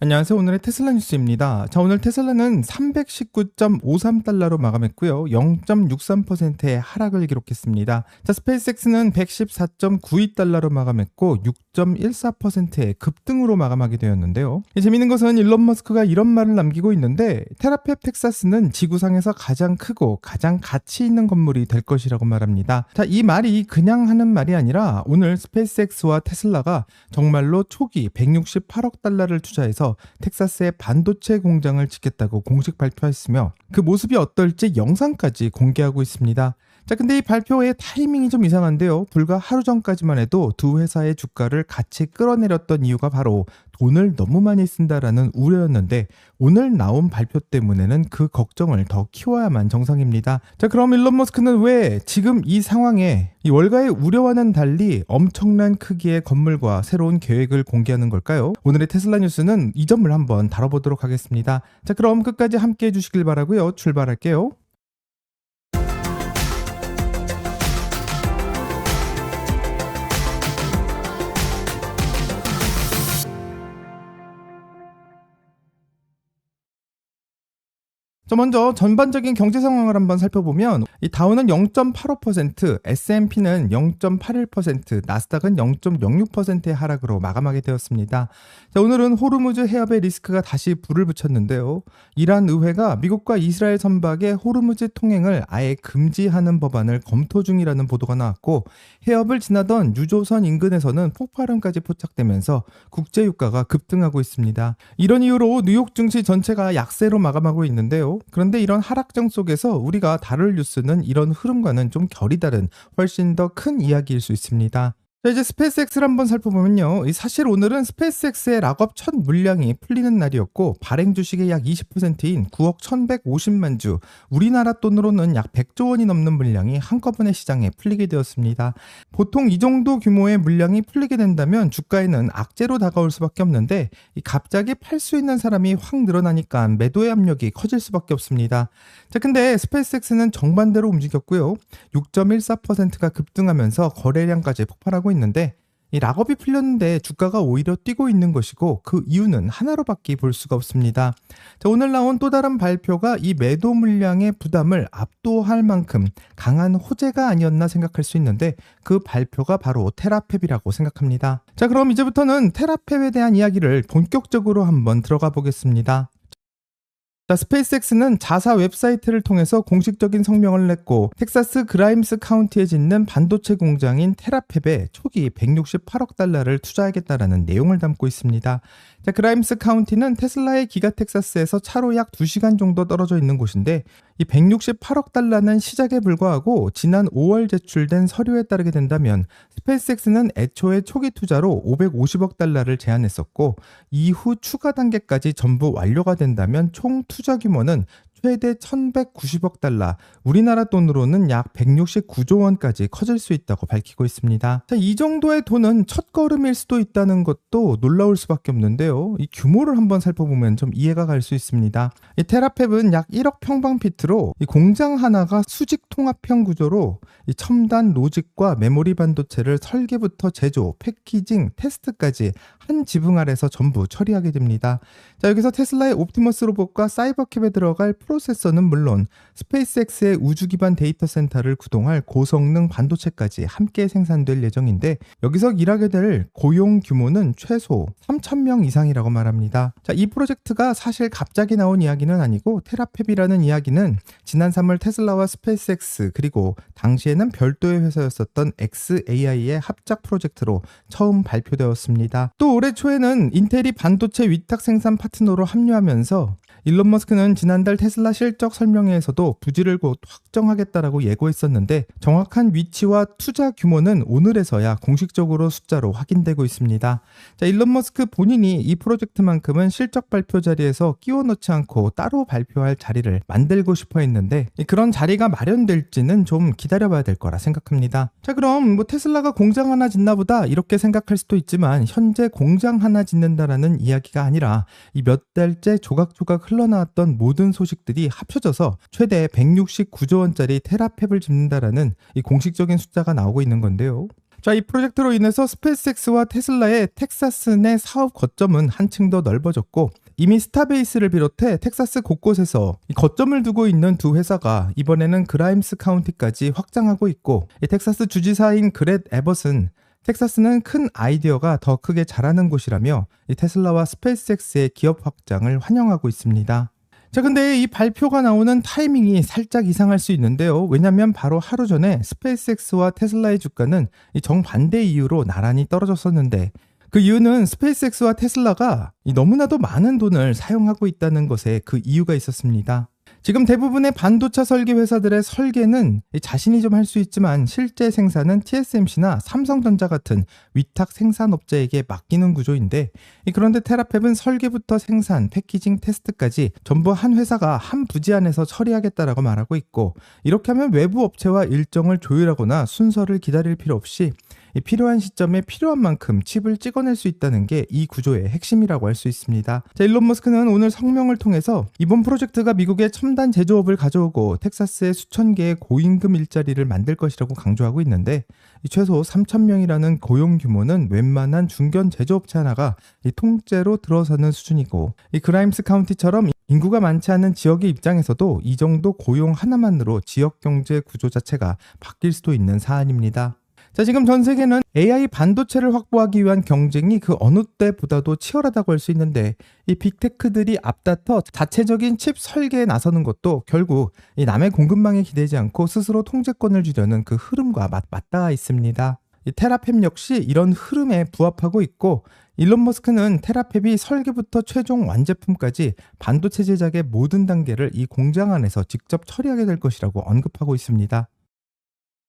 안녕하세요. 오늘의 테슬라 뉴스입니다. 자, 오늘 테슬라는 319.53달러로 마감했고요. 0.63%의 하락을 기록했습니다. 자, 스페이스X는 114.92달러로 마감했고 6.14%의 급등으로 마감하게 되었는데요. 재미있는 것은 일론 머스크가 이런 말을 남기고 있는데 테라팹 텍사스는 지구상에서 가장 크고 가장 가치 있는 건물이 될 것이라고 말합니다. 자, 이 말이 그냥 하는 말이 아니라 오늘 스페이스X와 테슬라가 정말로 초기 168억 달러를 투자해서 텍사스의 반도체 공장을 짓겠다고 공식 발표했으며 그 모습이 어떨지 영상까지 공개하고 있습니다. 자, 근데 이 발표의 타이밍이 좀 이상한데요. 불과 하루 전까지만 해도 두 회사의 주가를 같이 끌어내렸던 이유가 바로 돈을 너무 많이 쓴다라는 우려였는데 오늘 나온 발표 때문에는 그 걱정을 더 키워야만 정상입니다. 자, 그럼 일론 머스크는 왜 지금 이 상황에 이 월가의 우려와는 달리 엄청난 크기의 건물과 새로운 계획을 공개하는 걸까요? 오늘의 테슬라 뉴스는 이 점을 한번 다뤄보도록 하겠습니다. 자, 그럼 끝까지 함께 해주시길 바라고요. 출발할게요. 먼저 전반적인 경제 상황을 한번 살펴보면 이 다우는 0.85%, S&P는 0.81%, 나스닥은 0.06%의 하락으로 마감하게 되었습니다. 자, 오늘은 호르무즈 해협의 리스크가 다시 불을 붙였는데요. 이란 의회가 미국과 이스라엘 선박의 호르무즈 통행을 아예 금지하는 법안을 검토 중이라는 보도가 나왔고 해협을 지나던 유조선 인근에서는 폭발음까지 포착되면서 국제 유가가 급등하고 있습니다. 이런 이유로 뉴욕 증시 전체가 약세로 마감하고 있는데요. 그런데 이런 하락장 속에서 우리가 다룰 뉴스는 이런 흐름과는 좀 결이 다른 훨씬 더 큰 이야기일 수 있습니다. 자, 이제 스페이스X를 한번 살펴보면요. 사실 오늘은 스페이스X의 락업 첫 물량이 풀리는 날이었고 발행 주식의 약 20%인 9억 1150만 주, 우리나라 돈으로는 약 100조 원이 넘는 물량이 한꺼번에 시장에 풀리게 되었습니다. 보통 이 정도 규모의 물량이 풀리게 된다면 주가에는 악재로 다가올 수밖에 없는데 갑자기 팔 수 있는 사람이 확 늘어나니까 매도의 압력이 커질 수밖에 없습니다. 자, 근데 스페이스X는 정반대로 움직였고요. 6.14%가 급등하면서 거래량까지 폭발하고 있는데 이 락업이 풀렸는데 주가가 오히려 뛰고 있는 것이고 그 이유는 하나로밖에 볼 수가 없습니다. 자, 오늘 나온 또 다른 발표가 이 매도 물량의 부담을 압도할 만큼 강한 호재가 아니었나 생각할 수 있는데 그 발표가 바로 테라팹이라고 생각합니다. 자, 그럼 이제부터는 테라팹에 대한 이야기를 본격적으로 한번 들어가 보겠습니다. 자, 스페이스X는 자사 웹사이트를 통해서 공식적인 성명을 냈고 텍사스 그라임스 카운티에 짓는 반도체 공장인 테라팹에 초기 168억 달러를 투자하겠다라는 내용을 담고 있습니다. 자, 그라임스 카운티는 테슬라의 기가 텍사스에서 차로 약 2시간 정도 떨어져 있는 곳인데 이 168억 달러는 시작에 불과하고 지난 5월 제출된 서류에 따르게 된다면 스페이스X는 애초에 초기 투자로 550억 달러를 제안했었고 이후 추가 단계까지 전부 완료가 된다면 총 투자 규모는 최대 1190억 달러, 우리나라 돈으로는 약 169조 원까지 커질 수 있다고 밝히고 있습니다. 자, 이 정도의 돈은 첫걸음일 수도 있다는 것도 놀라울 수밖에 없는데요. 이 규모를 한번 살펴보면 좀 이해가 갈 수 있습니다. 이 테라팹은 약 1억 평방피트로 이 공장 하나가 수직 통합형 구조로 이 첨단 로직과 메모리 반도체를 설계부터 제조, 패키징, 테스트까지 한 지붕 아래서 전부 처리하게 됩니다. 자, 여기서 테슬라의 옵티머스 로봇과 사이버캡에 들어갈 프로세서는 물론 스페이스X의 우주 기반 데이터 센터를 구동할 고성능 반도체까지 함께 생산될 예정인데 여기서 일하게 될 고용 규모는 최소 3,000명 이상이라고 말합니다. 자, 이 프로젝트가 사실 갑자기 나온 이야기는 아니고 테라팹이라는 이야기는 지난 3월 테슬라와 스페이스X 그리고 당시에는 별도의 회사였었던 xAI의 합작 프로젝트로 처음 발표되었습니다. 또 올해 초에는 인텔이 반도체 위탁 생산 파트너로 합류하면서 일론 머스크는 지난달 테슬라 실적 설명회에서도 부지를 곧 확정하겠다라고 예고했었는데 정확한 위치와 투자 규모는 오늘에서야 공식적으로 숫자로 확인되고 있습니다. 자, 일론 머스크 본인이 이 프로젝트만큼은 실적 발표 자리에서 끼워 넣지 않고 따로 발표할 자리를 만들고 싶어 했는데 그런 자리가 마련될지는 좀 기다려봐야 될 거라 생각합니다. 자, 그럼 테슬라가 공장 하나 짓나 보다 이렇게 생각할 수도 있지만 현재 공장 하나 짓는다라는 이야기가 아니라 이 몇 달째 조각조각 흘러나왔던 모든 소식들이 합쳐져서 최대 169조 원짜리 테라팹을 짓는다라는 이 공식적인 숫자가 나오고 있는 건데요. 자, 이 프로젝트로 인해서 스페이스X와 테슬라의 텍사스 내 사업 거점은 한층 더 넓어졌고, 이미 스타베이스를 비롯해 텍사스 곳곳에서 이 거점을 두고 있는 두 회사가 이번에는 그라임스 카운티까지 확장하고 있고, 이 텍사스 주지사인 그렛 에벗은 텍사스는 큰 아이디어가 더 크게 자라는 곳이라며 이 테슬라와 스페이스X의 기업 확장을 환영하고 있습니다. 자, 근데 이 발표가 나오는 타이밍이 살짝 이상할 수 있는데요. 왜냐면 바로 하루 전에 스페이스X와 테슬라의 주가는 이 정반대 이유로 나란히 떨어졌었는데, 그 이유는 스페이스X와 테슬라가 너무나도 많은 돈을 사용하고 있다는 것에 그 이유가 있었습니다. 지금 대부분의 반도체 설계 회사들의 설계는 자신이 좀 할 수 있지만 실제 생산은 TSMC나 삼성전자 같은 위탁 생산업체에게 맡기는 구조인데, 그런데 테라펩은 설계부터 생산, 패키징, 테스트까지 전부 한 회사가 한 부지 안에서 처리하겠다라고 말하고 있고, 이렇게 하면 외부 업체와 일정을 조율하거나 순서를 기다릴 필요 없이 필요한 시점에 필요한 만큼 칩을 찍어낼 수 있다는 게 이 구조의 핵심이라고 할 수 있습니다. 자, 일론 머스크는 오늘 성명을 통해서 이번 프로젝트가 미국의 첨단 제조업을 가져오고 텍사스에 수천 개의 고임금 일자리를 만들 것이라고 강조하고 있는데, 최소 3,000명이라는 고용 규모는 웬만한 중견 제조업체 하나가 통째로 들어서는 수준이고, 이 그라임스 카운티처럼 인구가 많지 않은 지역의 입장에서도 이 정도 고용 하나만으로 지역 경제 구조 자체가 바뀔 수도 있는 사안입니다. 자, 지금 전 세계는 AI 반도체를 확보하기 위한 경쟁이 그 어느 때보다도 치열하다고 할 수 있는데, 이 빅테크들이 앞다퉈 자체적인 칩 설계에 나서는 것도 결국 이 남의 공급망에 기대지 않고 스스로 통제권을 주려는 그 흐름과 맞닿아 있습니다. 이 테라펩 역시 이런 흐름에 부합하고 있고, 일론 머스크는 테라펩이 설계부터 최종 완제품까지 반도체 제작의 모든 단계를 이 공장 안에서 직접 처리하게 될 것이라고 언급하고 있습니다.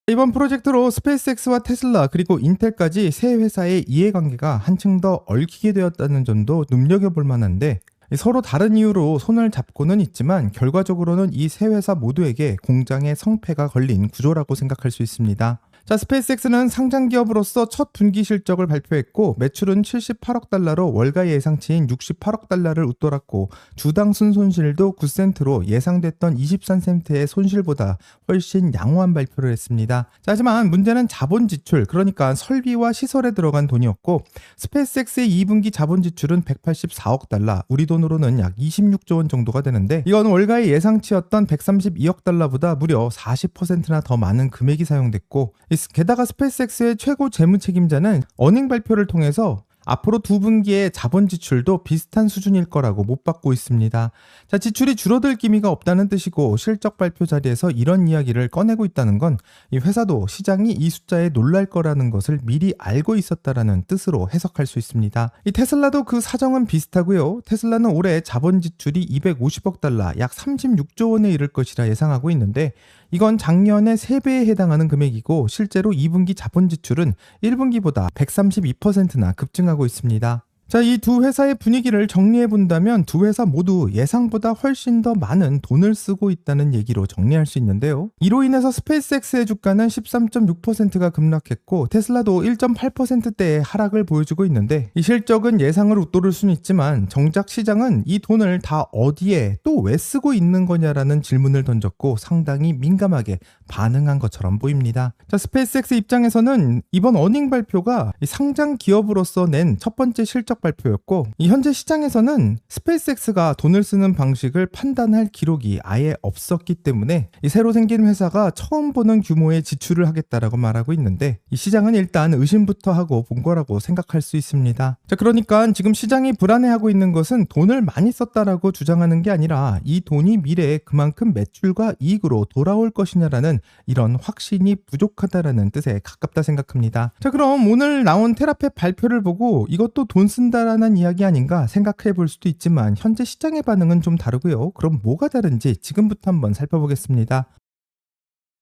이번 프로젝트로 스페이스X와 테슬라 그리고 인텔까지 세 회사의 이해관계가 한층 더 얽히게 되었다는 점도 눈여겨볼 만한데, 서로 다른 이유로 손을 잡고는 있지만 결과적으로는 이 세 회사 모두에게 공장의 성패가 걸린 구조라고 생각할 수 있습니다. 자, 스페이스X는 상장 기업으로서 첫 분기 실적을 발표했고, 매출은 78억 달러로 월가 예상치인 68억 달러를 웃돌았고, 주당 순손실도 9센트로 예상됐던 23센트의 손실보다 훨씬 양호한 발표를 했습니다. 자, 하지만 문제는 자본 지출, 그러니까 설비와 시설에 들어간 돈이었고, 스페이스X의 2분기 자본 지출은 184억 달러, 우리 돈으로는 약 26조 원 정도가 되는데, 이건 월가의 예상치였던 132억 달러보다 무려 40%나 더 많은 금액이 사용됐고, 게다가 스페이스X의 최고 재무 책임자는 어닝 발표를 통해서 앞으로 두 분기의 자본 지출도 비슷한 수준일 거라고 못 받고 있습니다. 자, 지출이 줄어들 기미가 없다는 뜻이고, 실적 발표 자리에서 이런 이야기를 꺼내고 있다는 건 이 회사도 시장이 이 숫자에 놀랄 거라는 것을 미리 알고 있었다라는 뜻으로 해석할 수 있습니다. 이 테슬라도 그 사정은 비슷하고요. 테슬라는 올해 자본 지출이 250억 달러, 약 36조 원에 이를 것이라 예상하고 있는데, 이건 작년의 3배에 해당하는 금액이고, 실제로 2분기 자본 지출은 1분기보다 132%나 급증하고 있습니다. 자, 이 두 회사의 분위기를 정리해 본다면 두 회사 모두 예상보다 훨씬 더 많은 돈을 쓰고 있다는 얘기로 정리할 수 있는데요. 이로 인해서 스페이스X의 주가는 13.6%가 급락했고, 테슬라도 1.8%대의 하락을 보여주고 있는데, 이 실적은 예상을 웃도를 수는 있지만 정작 시장은 이 돈을 다 어디에 또 왜 쓰고 있는 거냐라는 질문을 던졌고, 상당히 민감하게 반응한 것처럼 보입니다. 자, 스페이스X 입장에서는 이번 어닝 발표가 상장 기업으로서 낸 첫 번째 실적 발표였고, 이 현재 시장에서는 스페이스X가 돈을 쓰는 방식을 판단할 기록이 아예 없었기 때문에 이 새로 생긴 회사가 처음 보는 규모의 지출을 하겠다라고 말하고 있는데, 이 시장은 일단 의심부터 하고 본 거라고 생각할 수 있습니다. 자, 그러니까 지금 시장이 불안해하고 있는 것은 돈을 많이 썼다라고 주장하는 게 아니라 이 돈이 미래에 그만큼 매출과 이익으로 돌아올 것이냐라는 이런 확신이 부족하다라는 뜻에 가깝다 생각합니다. 자, 그럼 오늘 나온 테라펩 발표를 보고 이것도 돈 쓴다라는 이야기 아닌가 생각해 볼 수도 있지만, 현재 시장의 반응은 좀 다르고요. 그럼 뭐가 다른지 지금부터 한번 살펴보겠습니다.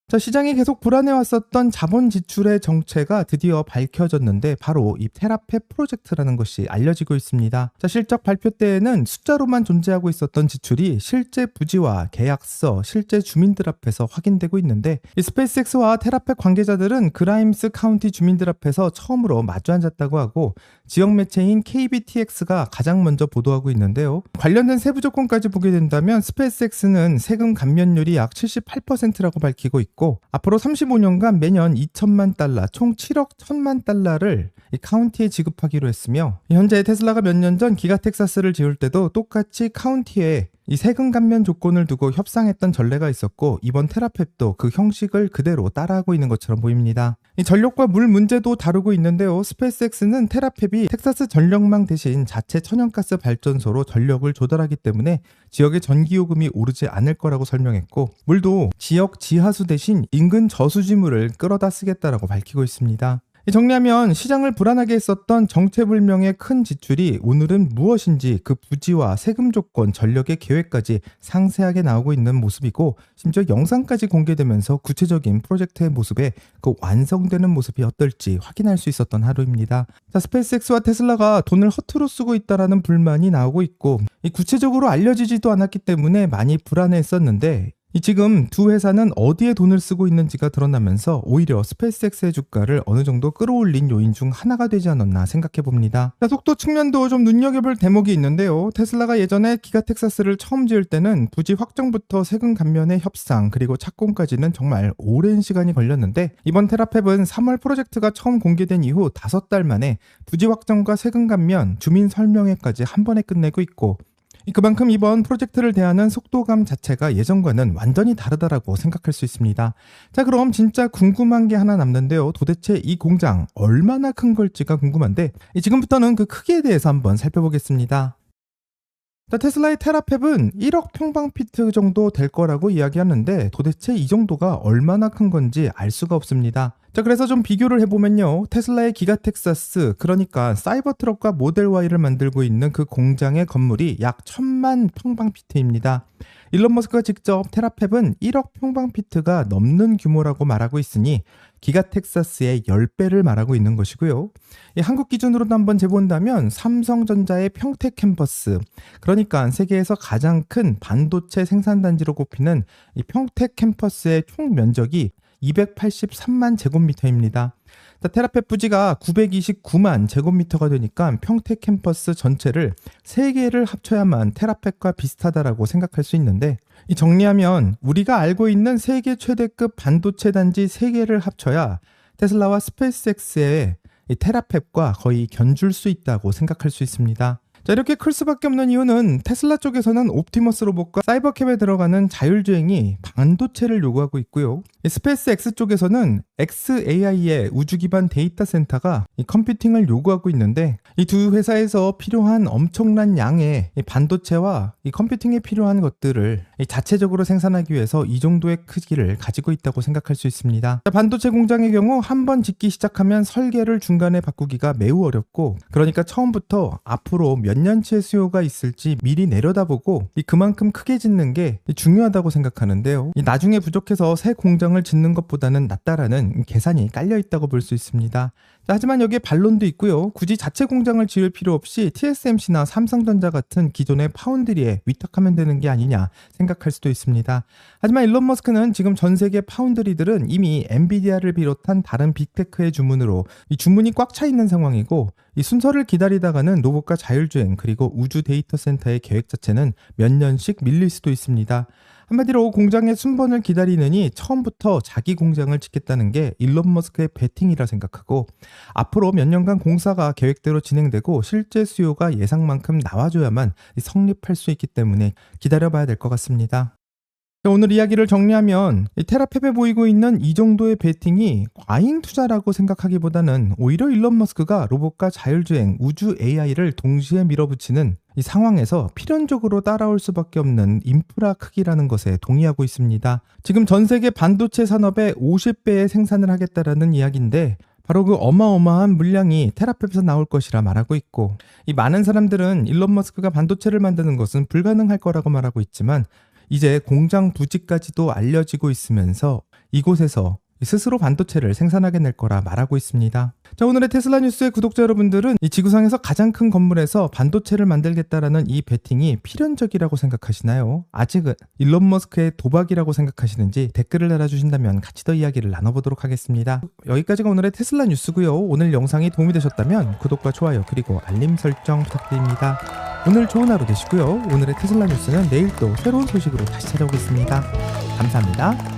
자, 시장이 계속 불안해왔었던 자본 지출의 정체가 드디어 밝혀졌는데, 바로 이 테라펩 프로젝트라는 것이 알려지고 있습니다. 자, 실적 발표 때에는 숫자로만 존재하고 있었던 지출이 실제 부지와 계약서, 실제 주민들 앞에서 확인되고 있는데, 이 스페이스X와 테라펩 관계자들은 그라임스 카운티 주민들 앞에서 처음으로 마주 앉았다고 하고, 지역 매체인 KBTX가 가장 먼저 보도하고 있는데요. 관련된 세부 조건까지 보게 된다면 스페이스X는 세금 감면율이 약 78%라고 밝히고 있고, 있고 앞으로 35년간 매년 2천만 달러, 총 7억 1천만 달러를 이 카운티에 지급하기로 했으며 현재 테슬라가 몇 년 전 기가 텍사스를 지을 때도 똑같이 카운티에 이 세금 감면 조건을 두고 협상했던 전례가 있었고 이번 테라펩도 그 형식을 그대로 따라하고 있는 것처럼 보입니다. 이 전력과 물 문제도 다루고 있는데요. 스페이스X는 테라펩이 텍사스 전력망 대신 자체 천연가스 발전소로 전력을 조달하기 때문에 지역의 전기요금이 오르지 않을 거라고 설명했고 물도 지역 지하수 대신 인근 저수지물을 끌어다 쓰겠다라고 밝히고 있습니다. 정리하면 시장을 불안하게 했었던 정체불명의 큰 지출이 오늘은 무엇인지 그 부지와 세금 조건, 전력의 계획까지 상세하게 나오고 있는 모습이고 심지어 영상까지 공개되면서 구체적인 프로젝트의 모습에 그 완성되는 모습이 어떨지 확인할 수 있었던 하루입니다. 자, 스페이스X와 테슬라가 돈을 허투루 쓰고 있다라는 불만이 나오고 있고 구체적으로 알려지지도 않았기 때문에 많이 불안해했었는데 지금 두 회사는 어디에 돈을 쓰고 있는지가 드러나면서 오히려 스페이스X의 주가를 어느 정도 끌어올린 요인 중 하나가 되지 않았나 생각해 봅니다. 속도 측면도 좀 눈여겨볼 대목이 있는데요. 테슬라가 예전에 기가 텍사스를 처음 지을 때는 부지 확정부터 세금 감면의 협상 그리고 착공까지는 정말 오랜 시간이 걸렸는데 이번 테라펩은 3월 프로젝트가 처음 공개된 이후 5달 만에 부지 확정과 세금 감면, 주민 설명회까지 한 번에 끝내고 있고 그만큼 이번 프로젝트를 대하는 속도감 자체가 예전과는 완전히 다르다라고 생각할 수 있습니다. 자, 그럼 진짜 궁금한 게 하나 남는데요. 도대체 이 공장 얼마나 큰 걸지가 궁금한데 지금부터는 그 크기에 대해서 한번 살펴보겠습니다. 자, 테슬라의 테라펩은 1억 평방피트 정도 될 거라고 이야기하는데 도대체 이 정도가 얼마나 큰 건지 알 수가 없습니다. 자, 그래서 좀 비교를 해보면요. 테슬라의 기가 텍사스, 그러니까 사이버트럭과 모델 Y를 만들고 있는 그 공장의 건물이 약 1000만 평방피트입니다. 일론 머스크가 직접 테라펩은 1억 평방피트가 넘는 규모라고 말하고 있으니 기가 텍사스의 10배를 말하고 있는 것이고요. 한국 기준으로도 한번 재본다면 삼성전자의 평택 캠퍼스, 그러니까 세계에서 가장 큰 반도체 생산단지로 꼽히는 이 평택 캠퍼스의 총 면적이 283만 제곱미터입니다. 테라펩 부지가 929만 제곱미터가 되니까 평택 캠퍼스 전체를 3개를 합쳐야만 테라펩과 비슷하다라고 생각할 수 있는데 정리하면 우리가 알고 있는 세계 최대급 반도체 단지 3개를 합쳐야 테슬라와 스페이스X의 테라펩과 거의 견줄 수 있다고 생각할 수 있습니다. 자, 이렇게 클 수밖에 없는 이유는 테슬라 쪽에서는 옵티머스 로봇과 사이버캡에 들어가는 자율주행이 반도체를 요구하고 있고요. 스페이스X 쪽에서는 xAI의 우주 기반 데이터 센터가 이 컴퓨팅을 요구하고 있는데 이 두 회사에서 필요한 엄청난 양의 이 반도체와 이 컴퓨팅에 필요한 것들을 자체적으로 생산하기 위해서 이 정도의 크기를 가지고 있다고 생각할 수 있습니다. 자, 반도체 공장의 경우 한번 짓기 시작하면 설계를 중간에 바꾸기가 매우 어렵고 그러니까 처음부터 앞으로 몇 년치의 수요가 있을지 미리 내려다보고 그만큼 크게 짓는 게 중요하다고 생각하는데요. 나중에 부족해서 새 공장을 짓는 것보다는 낫다라는 계산이 깔려 있다고 볼 수 있습니다. 자, 하지만 여기에 반론도 있고요. 굳이 자체 공장을 지을 필요 없이 TSMC나 삼성전자 같은 기존의 파운드리에 위탁하면 되는 게 아니냐 생각할 수도 있습니다. 하지만 일론 머스크는 지금 전 세계 파운드리들은 이미 엔비디아를 비롯한 다른 빅테크의 주문으로 이 주문이 꽉 차 있는 상황이고 이 순서를 기다리다가는 로봇과 자율주행 그리고 우주 데이터 센터의 계획 자체는 몇 년씩 밀릴 수도 있습니다. 한마디로 공장의 순번을 기다리느니 처음부터 자기 공장을 짓겠다는 게 일론 머스크의 베팅이라 생각하고 앞으로 몇 년간 공사가 계획대로 진행되고 실제 수요가 예상만큼 나와줘야만 성립할 수 있기 때문에 기다려봐야 될 것 같습니다. 오늘 이야기를 정리하면 테라펩에 보이고 있는 이 정도의 베팅이 과잉 투자라고 생각하기보다는 오히려 일론 머스크가 로봇과 자율주행, 우주 AI를 동시에 밀어붙이는 이 상황에서 필연적으로 따라올 수밖에 없는 인프라 크기라는 것에 동의하고 있습니다. 지금 전 세계 반도체 산업의 50배의 생산을 하겠다라는 이야기인데 바로 그 어마어마한 물량이 테라펩에서 나올 것이라 말하고 있고 이 많은 사람들은 일론 머스크가 반도체를 만드는 것은 불가능할 거라고 말하고 있지만 이제 공장 부지까지도 알려지고 있으면서 이곳에서 스스로 반도체를 생산하게 될 거라 말하고 있습니다. 자, 오늘의 테슬라 뉴스의 구독자 여러분들은 이 지구상에서 가장 큰 건물에서 반도체를 만들겠다라는 이 베팅이 필연적이라고 생각하시나요? 아직은 일론 머스크의 도박이라고 생각하시는지 댓글을 달아주신다면 같이 더 이야기를 나눠보도록 하겠습니다. 여기까지가 오늘의 테슬라 뉴스고요. 오늘 영상이 도움이 되셨다면 구독과 좋아요 그리고 알림 설정 부탁드립니다. 오늘 좋은 하루 되시고요. 오늘의 테슬라 뉴스는 내일 또 새로운 소식으로 다시 찾아오겠습니다. 감사합니다.